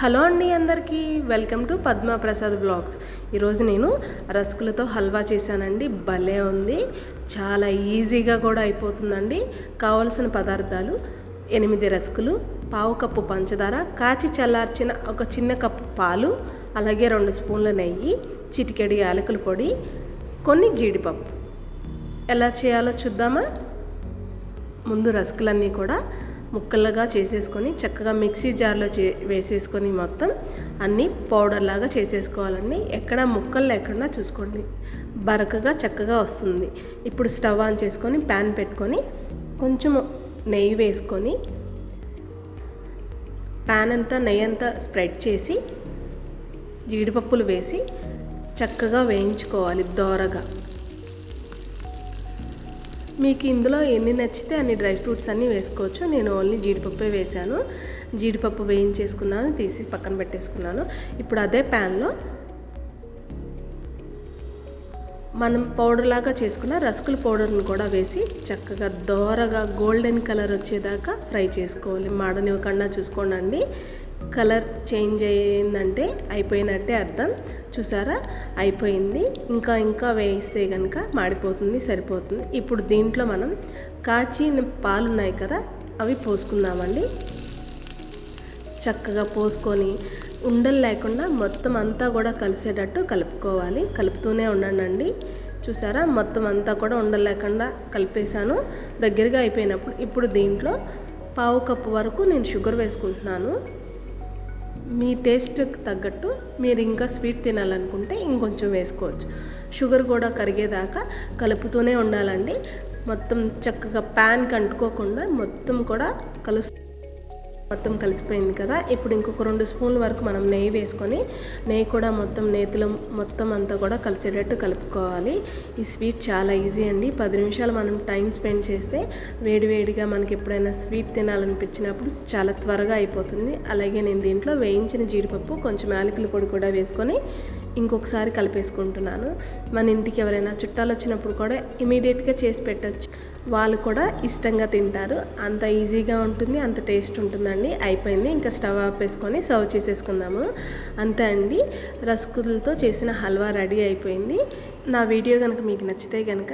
Hello అండి, అందరికీ welcome to Padma Prasad blogs. ఈరోజు నేను రస్కులతో హల్వా చేశానండి. భలే ఉంది, చాలా ఈజీగా కూడా అయిపోతుందండి. కావలసిన పదార్థాలు 8 రస్కులు, పావు కప్పు పంచదార, కాచి చల్లార్చిన ఒక చిన్న కప్పు పాలు, అలాగే 2 స్పూన్ల నెయ్యి, చిటికెడి యాలకుల పొడి, కొన్ని జీడిపప్పు. ఎలా చేయాలో చూద్దామా? ముందు రస్కులన్నీ కూడా ముక్కలుగా చేసేసుకొని చక్కగా మిక్సీ జార్లో వేసేసుకొని మొత్తం అన్నీ పౌడర్ లాగా చేసేసుకోవాలండి. ఎక్కడ ముక్కలు లేకుండా చూసుకోండి, బరకగా చక్కగా వస్తుంది. ఇప్పుడు స్టవ్ ఆన్ చేసుకొని ప్యాన్ పెట్టుకొని కొంచెం నెయ్యి వేసుకొని ప్యాన్ అంతా నెయ్యి అంతా స్ప్రెడ్ చేసి జీడిపప్పులు వేసి చక్కగా వేయించుకోవాలి దోరగా. మీకు ఇందులో ఎన్ని నచ్చితే అన్ని డ్రై ఫ్రూట్స్ అన్నీ వేసుకోవచ్చు. నేను ఓన్లీ జీడిపప్పే వేశాను. జీడిపప్పు వేయించేసుకున్నాను, తీసి పక్కన పెట్టేసుకున్నాను. ఇప్పుడు అదే ప్యాన్లో మనం పౌడర్ లాగా చేసుకున్న రస్కుల పౌడర్ని కూడా వేసి చక్కగా దోరగా గోల్డెన్ కలర్ వచ్చేదాకా ఫ్రై చేసుకోవాలి. మాడనివ్వకుండా చూసుకోండి. కలర్ చేంజ్ అయ్యిందంటే అయిపోయినట్టే అర్థం. చూసారా, అయిపోయింది. ఇంకా వేయిస్తే కనుక మాడిపోతుంది, సరిపోతుంది. ఇప్పుడు దీంట్లో మనం కాచిన పాలు ఉన్నాయి కదా, అవి పోసుకుందామండి. చక్కగా పోసుకొని ఉండలు లేకుండా మొత్తం అంతా కూడా కలిసేటట్టు కలుపుకోవాలి. కలుపుతూనే ఉండండి. చూసారా, మొత్తం అంతా కూడా ఉండలు లేకుండా కలిపేశాను. దగ్గరగా అయిపోయినప్పుడు ఇప్పుడు దీంట్లో పావు కప్పు వరకు నేను షుగర్ వేసుకుంటున్నాను. మీ టేస్ట్కి తగ్గట్టు మీరు ఇంకా స్వీట్ తినాలనుకుంటే ఇంకొంచెం వేసుకోవచ్చు. షుగర్ కూడా కరిగేదాకా కలుపుతూనే ఉండాలండి. మొత్తం చక్కగా ప్యాన్కి అంటుకోకుండా మొత్తం కూడా మొత్తం కలిసిపోయింది కదా. ఇప్పుడు ఇంకొక 2 స్పూన్ల వరకు మనం నెయ్యి వేసుకొని నెయ్యి కూడా నేతిలో మొత్తం అంతా కూడా కలిసేటట్టు కలుపుకోవాలి. ఈ స్వీట్ చాలా ఈజీ అండి. 10 నిమిషాలు మనం టైం స్పెండ్ చేస్తే వేడివేడిగా మనకి ఎప్పుడైనా స్వీట్ తినాలనిపించినప్పుడు చాలా త్వరగా అయిపోతుంది. అలాగే నేను దీంట్లో వేయించిన జీడిపప్పు, కొంచెం యాలకుల పొడి కూడా వేసుకొని ఇంకొకసారి కలిపేసుకుంటున్నాను. మన ఇంటికి ఎవరైనా చుట్టాలు వచ్చినప్పుడు కూడా ఇమీడియట్గా చేసి పెట్టచ్చు. వాళ్ళు కూడా ఇష్టంగా తింటారు. అంత ఈజీగా ఉంటుంది, అంత టేస్ట్ ఉంటుందండి. అయిపోయింది, ఇంకా స్టవ్ ఆపేసుకొని సర్వ్ చేసేసుకుందాము. అంతే అండి, రస్కులతో చేసిన హల్వా రెడీ అయిపోయింది. నా వీడియో కనుక మీకు నచ్చితే కనుక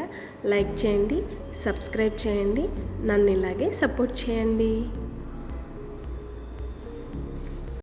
లైక్ చేయండి, సబ్స్క్రైబ్ చేయండి, నన్ను ఇలాగే సపోర్ట్ చేయండి.